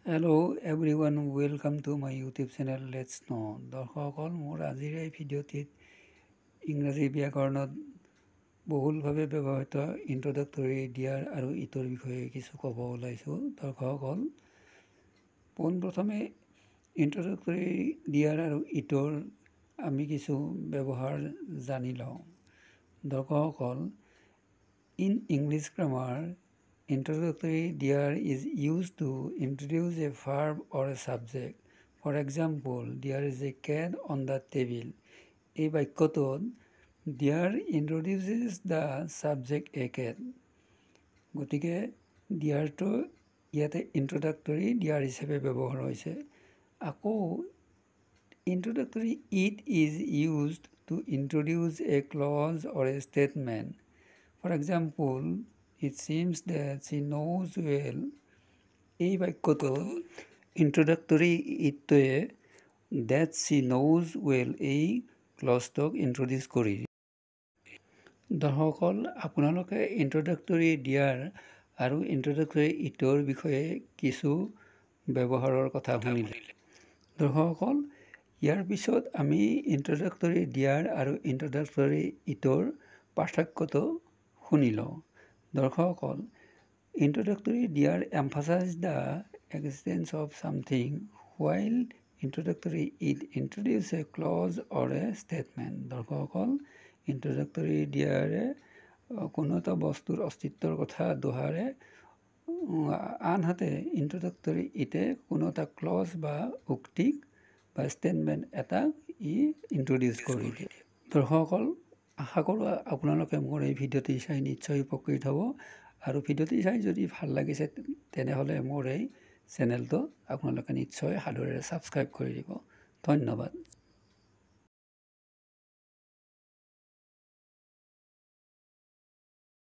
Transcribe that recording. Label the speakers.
Speaker 1: Hello everyone, welcome to my YouTube channel Let's Know. দৰ্শকসকল মোৰ আজিৰ এই ভিডিঅ'টিত ইংৰাজী ব্যাকৰণত বহুলভাৱে ব্যৱহৃত ইন্ট্ৰডাক্টৰী দিয়াৰ আৰু ইটৰ বিষয়ে কিছু ক'ব ওলাইছোঁ। দৰ্শকসকল পোনপ্ৰথমে ইন্ট্ৰডাক্টৰী দিয়াৰ আৰু ইটৰ আমি কিছু ব্যৱহাৰ জানি লওঁ। দৰ্শকসকল in English grammar introductory there is used to introduce a verb or a subject. For example, there is a cat on the table. এই বাক্যটোত there introduces the subject a cat. গতিকে দিয়াৰটো ইয়াতে introductory দিয়াৰ হিচাপে ব্যৱহাৰ হৈছে। আকৌ introductory it is used to introduce a clause or a statement. For example, it seems that she knows well. এই বাক্যটো ইন্ট্ৰডাক্টৰী ইটটোৱে that she knows well এই ক্লজটোক ইন্ট্ৰডিউচ কৰি। দৰ্শকসকল আপোনালোকে ইন্ট্ৰডাক্টৰী দিয়াৰ আৰু ইন্ট্ৰডাক্টৰী ইটৰ বিষয়ে কিছু ব্যৱহাৰৰ কথা শুনিলে। দৰ্শকসকল ইয়াৰ পিছত আমি ইন্ট্ৰডাক্টৰী দিয়াৰ আৰু ইন্ট্ৰডাক্টৰী ইটৰ পাৰ্থক্যটো শুনি লওঁ। দৰ্শকসকল introductory there emphasize the existence of something while introductory it introduce a clause or a statement. দৰ্শকসকল introductory there কোনো এটা বস্তুৰ অস্তিত্বৰ কথা দোহাৰে, আনহাতে introductory ইটে কোনো এটা ক্লজ বা উক্তিক বা ষ্টেটমেণ্ট এটা ইন্ট্ৰডিউচ কৰি দিয়ে। দৰ্শকসকল আশা কৰোঁ আপোনালোকে মোৰ এই ভিডিঅ'টি চাই নিশ্চয় উপকৃত হ'ব আৰু ভিডিঅ'টি চাই যদি ভাল লাগিছে তেনেহ'লে মোৰ এই চেনেলটো আপোনালোকে নিশ্চয় সাদৰেৰে ছাবস্ক্ৰাইব কৰি দিব। ধন্যবাদ।